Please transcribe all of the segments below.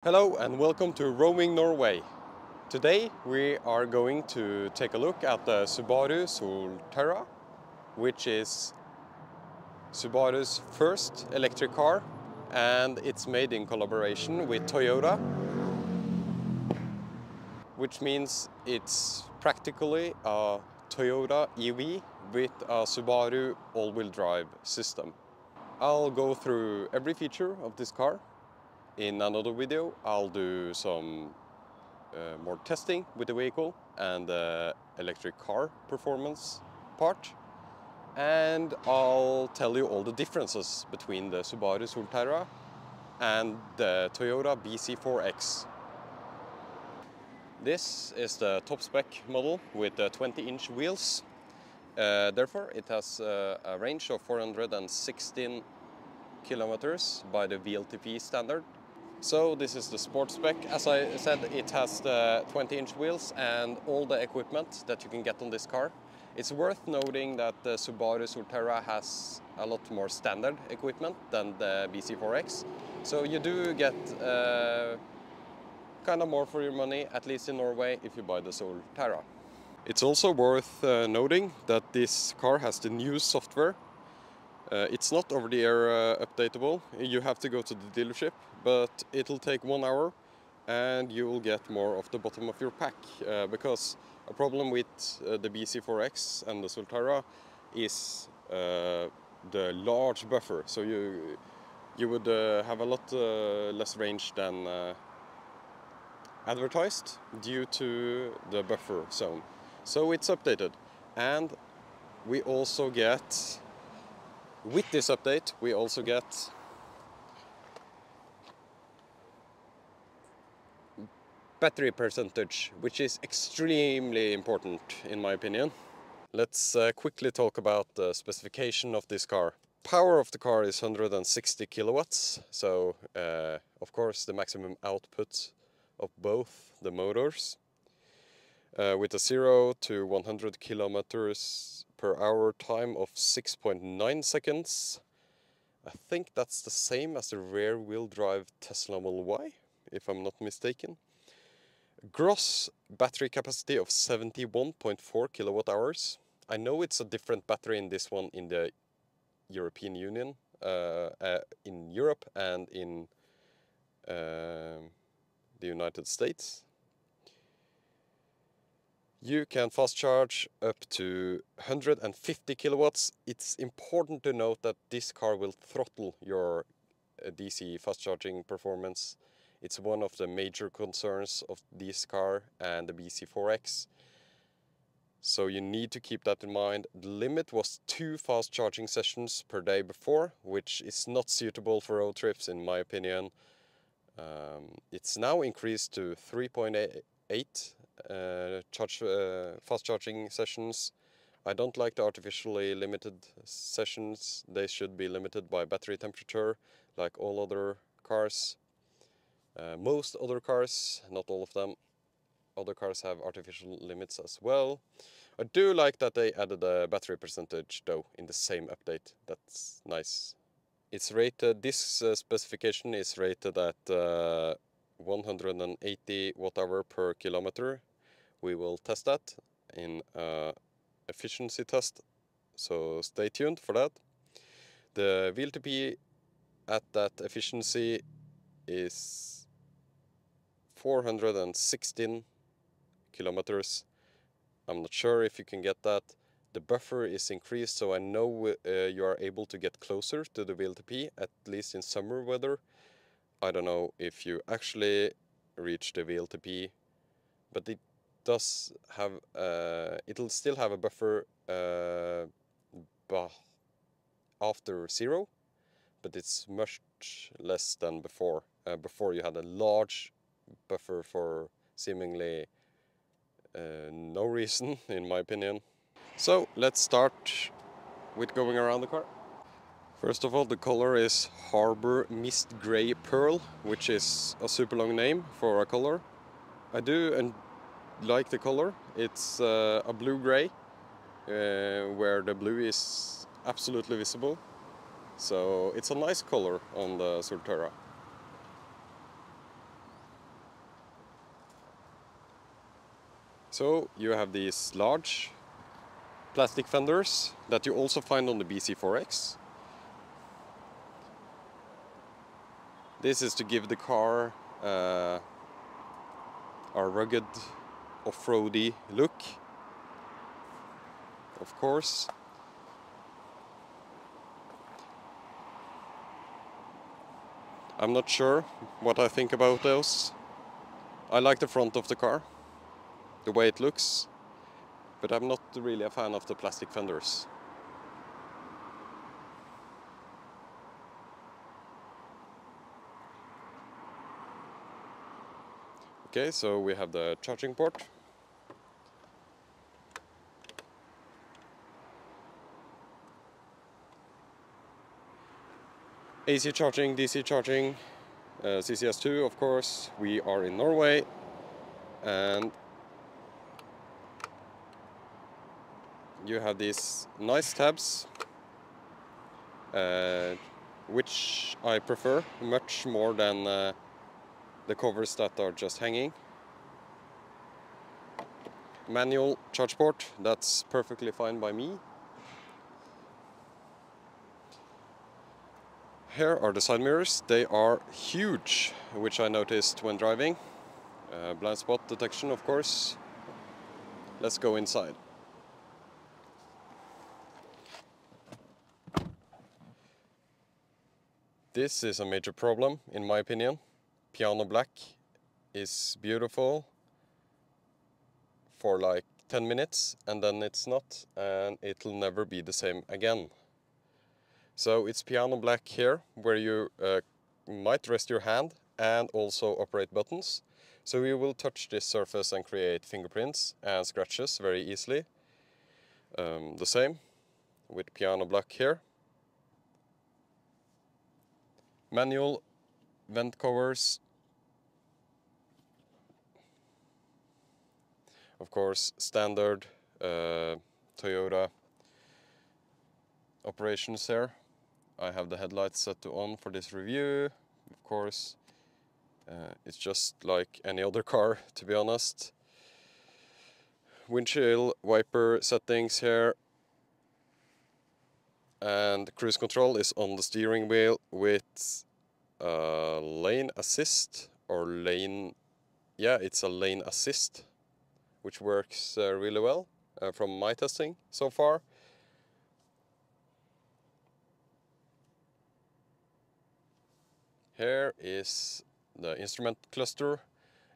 Hello and welcome to Roaming Norway. Today we are going to take a look at the Subaru Solterra, which is Subaru's first electric car, and it's made in collaboration with Toyota, which means it's practically a Toyota EV with a Subaru all-wheel drive system. I'll go through every feature of this car. In another video I'll do some more testing with the vehicle and the electric car performance part, and I'll tell you all the differences between the Subaru Solterra and the Toyota BZ4X. This is the top spec model with 20-inch wheels. Therefore it has a range of 416 kilometers by the VLTP standard. So this is the sport spec. As I said, it has the 20-inch wheels and all the equipment that you can get on this car. It's worth noting that the Subaru Solterra has a lot more standard equipment than the BZ4X. So you do get kind of more for your money, at least in Norway, if you buy the Solterra. It's also worth noting that this car has the new software. It's not over-the-air updatable. You have to go to the dealership, but it'll take 1 hour and you will get more of the bottom of your pack, because a problem with the BZ4X and the Solterra is the large buffer. So you would have a lot less range than advertised due to the buffer zone. So it's updated, and we also get, with this update, we also get battery percentage, which is extremely important in my opinion. Let's quickly talk about the specification of this car. Power of the car is 160 kilowatts, so of course the maximum output of both the motors. With a 0 to 100 kilometers per hour time of 6.9 seconds. I think that's the same as the rear-wheel drive Tesla Model Y, if I'm not mistaken. Gross battery capacity of 71.4 kilowatt hours. I know it's a different battery in this one in the European Union, in Europe and in the United States. You can fast charge up to 150 kilowatts. It's important to note that this car will throttle your DC fast charging performance. It's one of the major concerns of this car and the BZ4X. So you need to keep that in mind. The limit was 2 fast charging sessions per day before, which is not suitable for road trips in my opinion. It's now increased to 3.8 fast charging sessions. I don't like the artificially limited sessions. They should be limited by battery temperature, like all other cars. Most other cars, not all of them, other cars have artificial limits as well. I do like that they added a battery percentage though in the same update. That's nice. It's rated, this specification is rated at 180 watt-hour per kilometer. We will test that in efficiency test, so stay tuned for that. The VLTP at that efficiency is 416 kilometers. I'm not sure if you can get that. The buffer is increased, so I know you are able to get closer to the VLTP, at least in summer weather. I don't know if you actually reach the VLTP, but it does have, it'll still have a buffer after 0, but it's much less than before. Before you had a large buffer for seemingly no reason, in my opinion. So let's start with going around the car. First of all, the color is Harbor Mist Grey Pearl, which is a super long name for a color. I do like the color. It's a blue-gray, where the blue is absolutely visible. So it's a nice color on the Solterra. So you have these large plastic fenders that you also find on the BC4X. This is to give the car a rugged, off-roady look, of course. I'm not sure what I think about those. I like the front of the car, the way it looks, but I'm not really a fan of the plastic fenders. Okay, so we have the charging port. AC charging, DC charging, CCS2 of course. We are in Norway, and you have these nice tabs, which I prefer much more than the covers that are just hanging. Manual charge port, that's perfectly fine by me. Here are the side mirrors. They are huge, which I noticed when driving. Blind spot detection, of course. Let's go inside. This is a major problem, in my opinion. Piano black is beautiful for like 10 minutes, and then it's not, and it'll never be the same again. So it's piano black here, where you might rest your hand and also operate buttons. So you will touch this surface and create fingerprints and scratches very easily. The same with piano black here. Manual vent covers. Of course, standard Toyota operations here. I have the headlights set to on for this review. Of course, it's just like any other car, to be honest. Windshield wiper settings here. And cruise control is on the steering wheel with lane assist or lane... Yeah, it's a lane assist, which works really well from my testing so far. Here is the instrument cluster.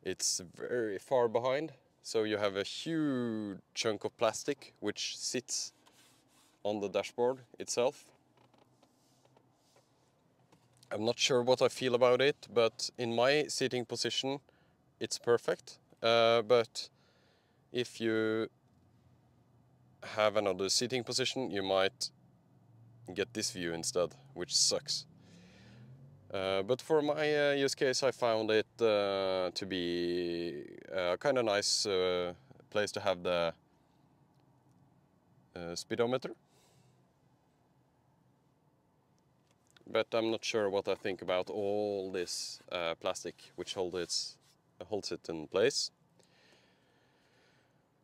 It's very far behind, so you have a huge chunk of plastic which sits on the dashboard itself. I'm not sure what I feel about it, but in my seating position it's perfect. But if you have another seating position, you might get this view instead, which sucks. But for my use case, I found it to be a kind of nice place to have the speedometer. But I'm not sure what I think about all this plastic which holds it in place.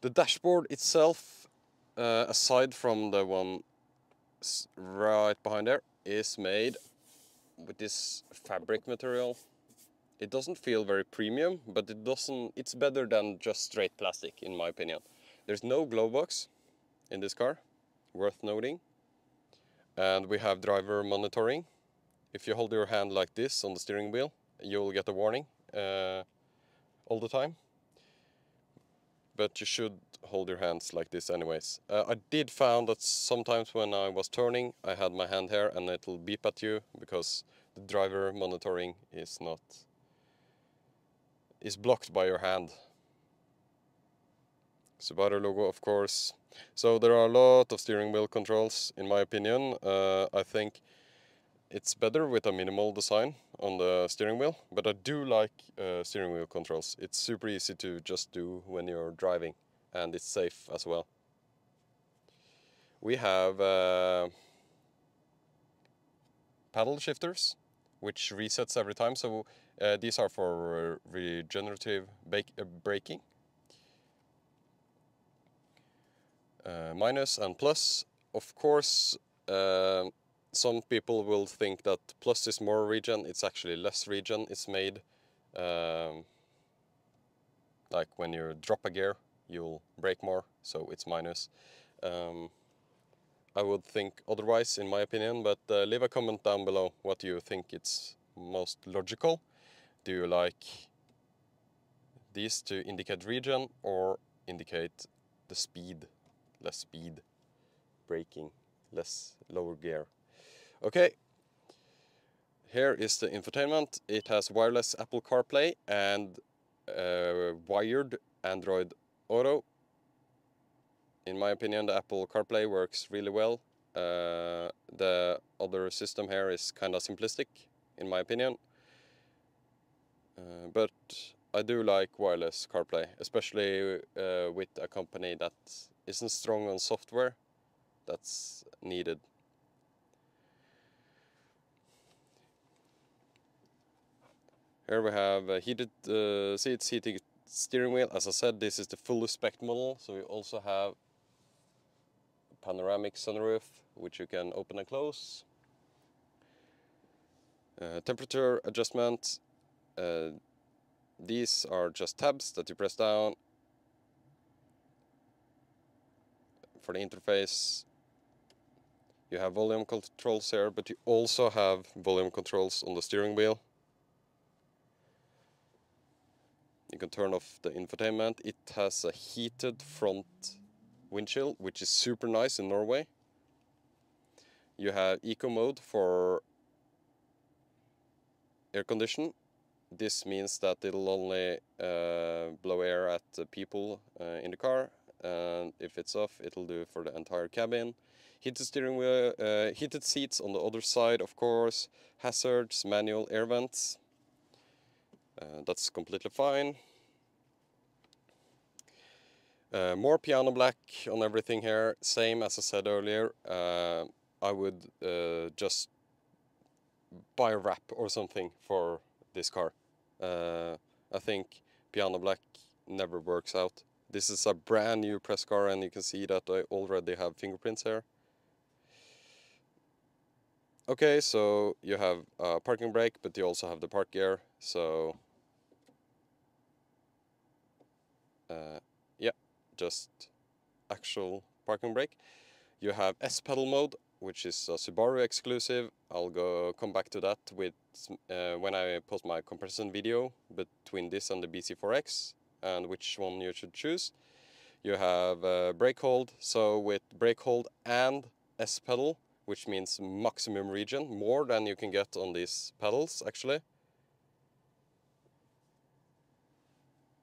The dashboard itself, aside from the one right behind there, is made with this fabric material. It doesn't feel very premium, but it's better than just straight plastic in my opinion. There's no glove box in this car, worth noting. And we have driver monitoring. If you hold your hand like this on the steering wheel, you'll get a warning all the time. But you should hold your hands like this anyways. I did found that sometimes when I was turning, I had my hand here and it'll beep at you because the driver monitoring is blocked by your hand. Subaru logo, of course. So there are a lot of steering wheel controls, in my opinion. I think it's better with a minimal design on the steering wheel, but I do like steering wheel controls. It's super easy to just do when you're driving, and it's safe as well. We have paddle shifters, which resets every time. So these are for regenerative braking. minus and plus. Of course, some people will think that plus is more regen. It's actually less regen. It's made like when you drop a gear, you'll break more, so it's minus. I would think otherwise, in my opinion, but leave a comment down below what you think it's most logical. Do you like these to indicate regen or indicate the speed? Less speed, braking, less lower gear. Okay, here is the infotainment. It has wireless Apple CarPlay and wired Android Auto. In my opinion, the Apple CarPlay works really well. The other system here is kind of simplistic, in my opinion. But I do like wireless CarPlay, especially with a company that isn't strong on software that's needed. Here we have heated seats, heated steering wheel. As I said, this is the full spec model, so we also have panoramic sunroof, which you can open and close. Temperature adjustment. These are just tabs that you press down. For the interface, you have volume controls here, but you also have volume controls on the steering wheel. You can turn off the infotainment. It has a heated front windshield, which is super nice in Norway. You have eco mode for air condition. This means that it'll only blow air at the people in the car, and if it's off, it'll do for the entire cabin. Heated steering wheel, heated seats on the other side, of course. Hazards, manual air vents. That's completely fine. More piano black on everything here. Same as I said earlier. I would just buy a wrap or something for this car. I think piano black never works out. This is a brand new press car, and you can see that I already have fingerprints here. Okay, so you have a parking brake, but you also have the park gear, so yeah, just actual parking brake. You have S-pedal mode, which is a Subaru exclusive. I'll come back to that with when I post my comparison video between this and the BC4X and which one you should choose. You have brake hold, so with brake hold and S-pedal, which means maximum regen, more than you can get on these pedals actually.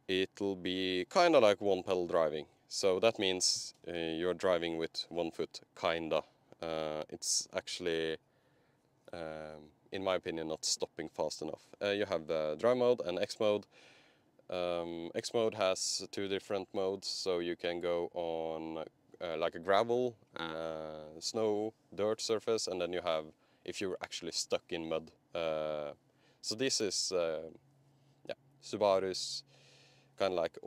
It'll be kind of like one pedal driving. So that means you're driving with one foot, kinda. It's actually, in my opinion, not stopping fast enough. You have the drive mode and X mode. X mode has two different modes, so you can go on like a gravel, snow, dirt surface, and then you have if you're actually stuck in mud. So this is yeah, Subaru's kind of like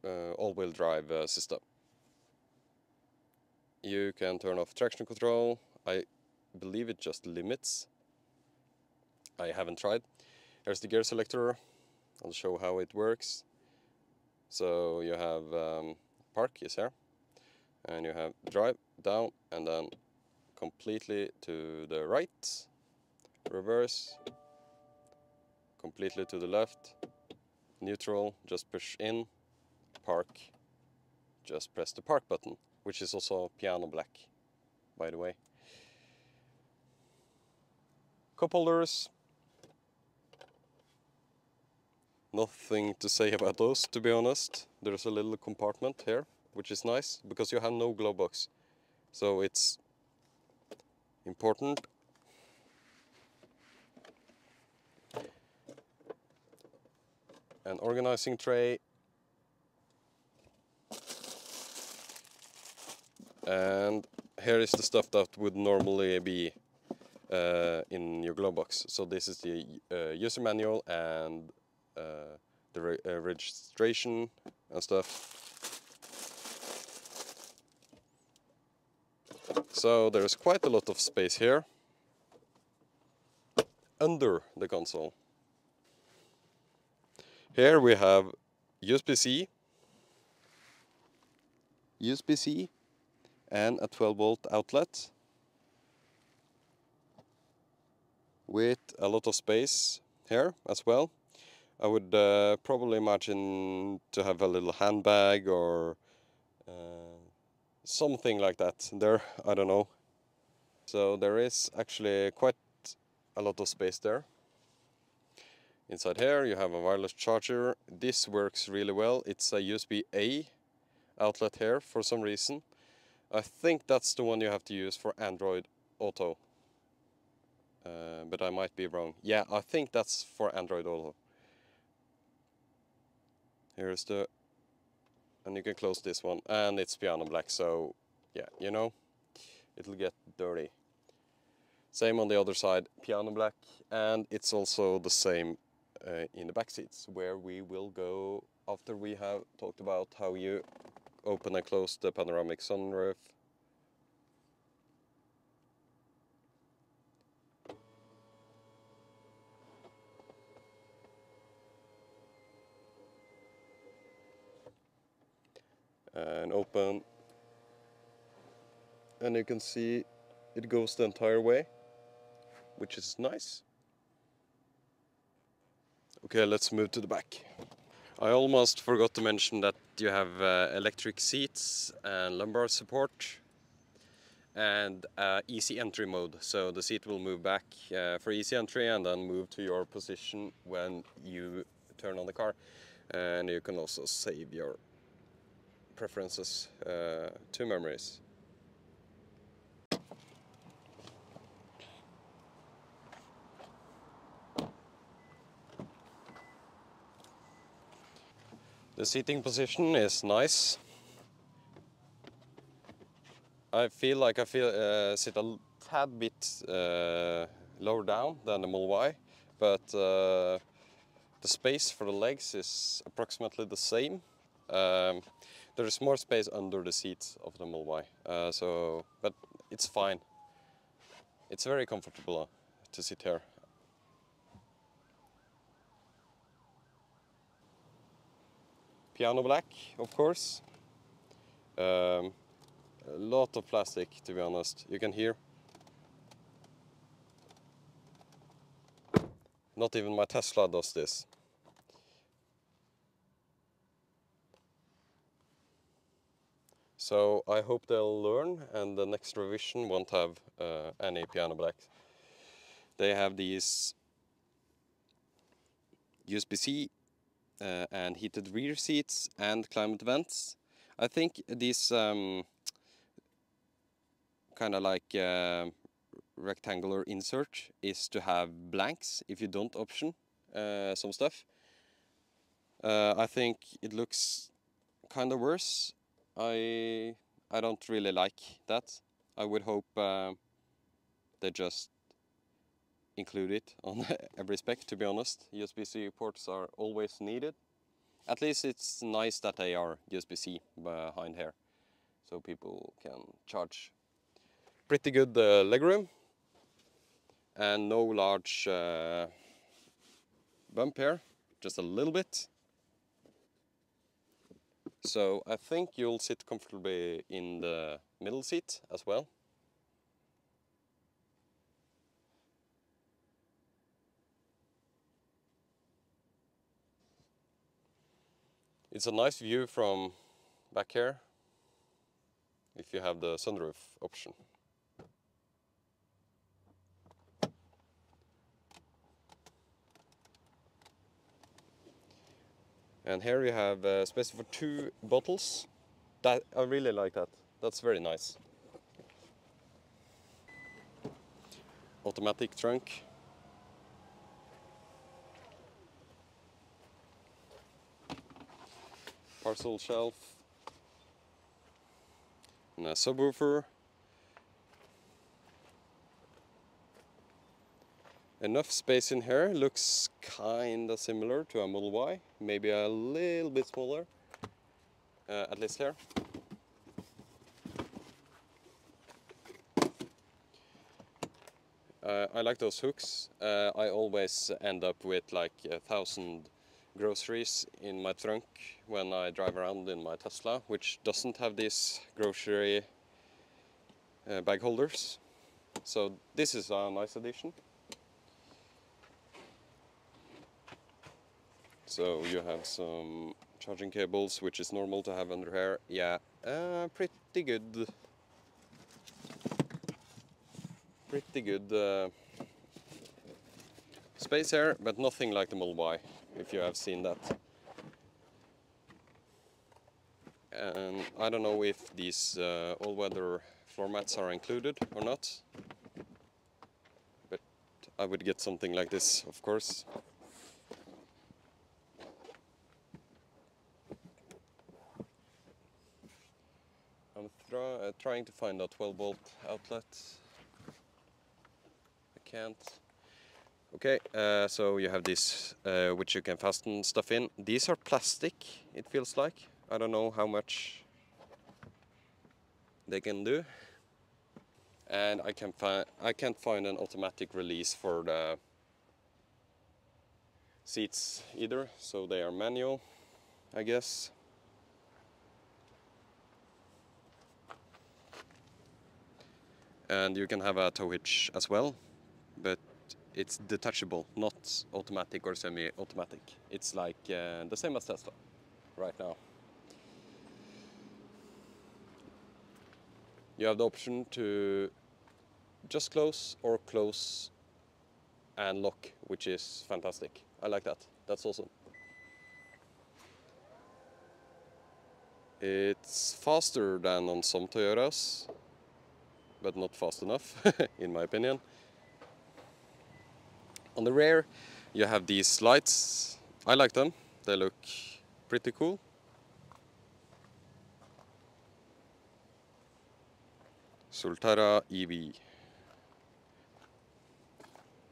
all-wheel drive system. You can turn off traction control. I believe it just limits. I haven't tried. Here's the gear selector. I'll show how it works. So you have park is here, and you have drive, down, and then completely to the right, reverse, completely to the left, neutral, just push in, park, just press the park button, which is also piano black, by the way. Cup holders. Nothing to say about those, to be honest. There's a little compartment here, which is nice, because you have no glove box. So it's important. An organizing tray. And here is the stuff that would normally be in your glove box. So this is the user manual and the registration and stuff. So there's quite a lot of space here under the console. Here we have USB-C, USB-C and a 12-volt outlet with a lot of space here as well. I would probably imagine to have a little handbag or something like that there, I don't know. So there is actually quite a lot of space there. Inside here you have a wireless charger. This works really well. It's a USB-A outlet here for some reason. I think that's the one you have to use for Android Auto. But I might be wrong. Yeah, I think that's for Android Auto. Here's the... and you can close this one. And it's piano black, so yeah, you know, it'll get dirty. Same on the other side, piano black. And it's also the same in the back seats, where we will go after we have talked about how you open and close the panoramic sunroof. And open, and you can see it goes the entire way, which is nice. Okay, let's move to the back. I almost forgot to mention that you have electric seats and lumbar support and easy entry mode, so the seat will move back for easy entry and then move to your position when you turn on the car. And you can also save your preferences to memories. The seating position is nice. I feel like I sit a tad bit lower down than the Model Y, but the space for the legs is approximately the same. There is more space under the seat of the Model Y, but it's fine. It's very comfortable to sit here. Piano black, of course. A lot of plastic, to be honest. You can hear. Not even my Tesla does this. So I hope they'll learn and the next revision won't have any piano black. They have these USB-C and heated rear seats and climate vents. I think these kind of like rectangular insert is to have blanks if you don't option some stuff. I think it looks kind of worse. I don't really like that. I would hope they just include it on every spec, to be honest. USB-C ports are always needed. At least it's nice that they are USB-C behind here, so people can charge. Pretty good legroom, and no large bump here, just a little bit. So I think you'll sit comfortably in the middle seat as well. It's a nice view from back here, if you have the sunroof option. And here you have space for 2 bottles. That I really like that. That's very nice. Automatic trunk. Parcel shelf. And a subwoofer. Enough space in here. Looks kinda similar to a Model Y. Maybe a little bit smaller. At least here. I like those hooks. I always end up with like 1,000 groceries in my trunk when I drive around in my Tesla, which doesn't have these grocery bag holders. So this is a nice addition. So you have some charging cables, which is normal to have under here. Yeah, pretty good. Pretty good space here, but nothing like the Model Y, if you have seen that. And I don't know if these all-weather floor mats are included or not, but I would get something like this, of course. I'm trying to find a 12-volt outlet. I can't. Okay, so you have this, which you can fasten stuff in. These are plastic, it feels like. I don't know how much they can do. And I can't find an automatic release for the seats either, so they are manual, I guess. And you can have a tow hitch as well, but it's detachable, not automatic or semi-automatic. It's like the same as Tesla right now. You have the option to just close or close and lock, which is fantastic. I like that. That's awesome. It's faster than on some Toyotas, but not fast enough, in my opinion. On the rear, you have these lights. I like them. They look pretty cool. Solterra EV.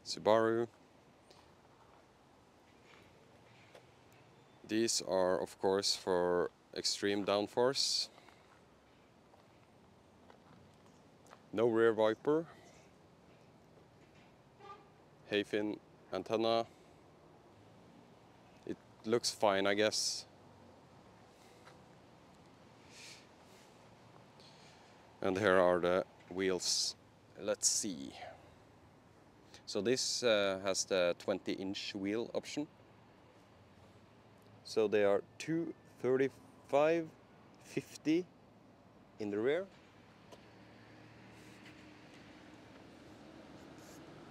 Subaru. These are, of course, for extreme downforce. No rear wiper. Hayfin antenna. It looks fine, I guess. And here are the wheels. Let's see. So this has the 20-inch wheel option. So they are 235/50 in the rear,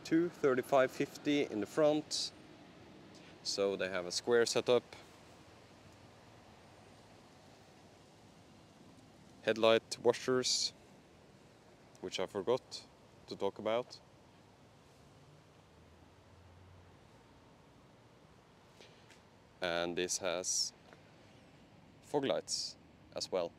235/50 in the front. So they have a square setup. Headlight washers, which I forgot to talk about. And this has fog lights as well.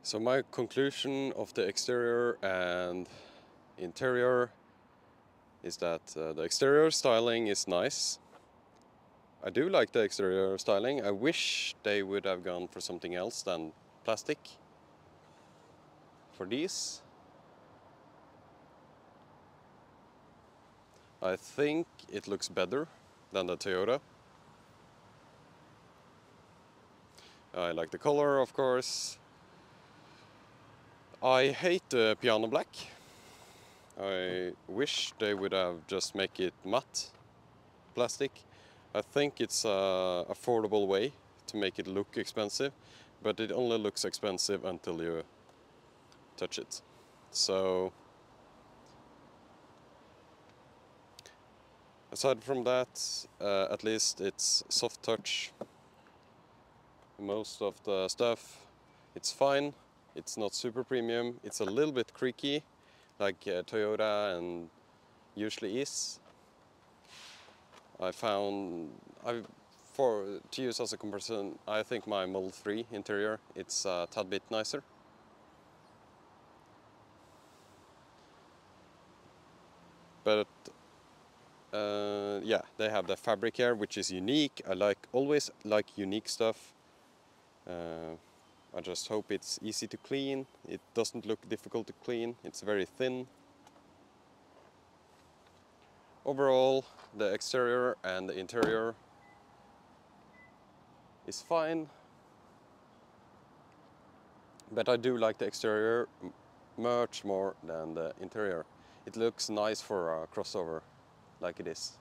So my conclusion of the exterior and interior is that the exterior styling is nice. I do like the exterior styling. I wish they would have gone for something else than plastic for these. I think it looks better than the Toyota. I like the color, of course. I hate the piano black. I wish they would have just make it matte plastic. I think it's an affordable way to make it look expensive, but it only looks expensive until you touch it. So aside from that, at least it's soft touch. Most of the stuff, it's fine. It's not super premium. It's a little bit creaky, like Toyota and usually is. To use as a comparison, I think my Model 3 interior, it's a tad bit nicer. But yeah, they have the fabric here, which is unique. I always like unique stuff. I just hope it's easy to clean. It doesn't look difficult to clean. It's very thin. Overall, the exterior and the interior is fine. But I do like the exterior much more than the interior. It looks nice for a crossover like it is.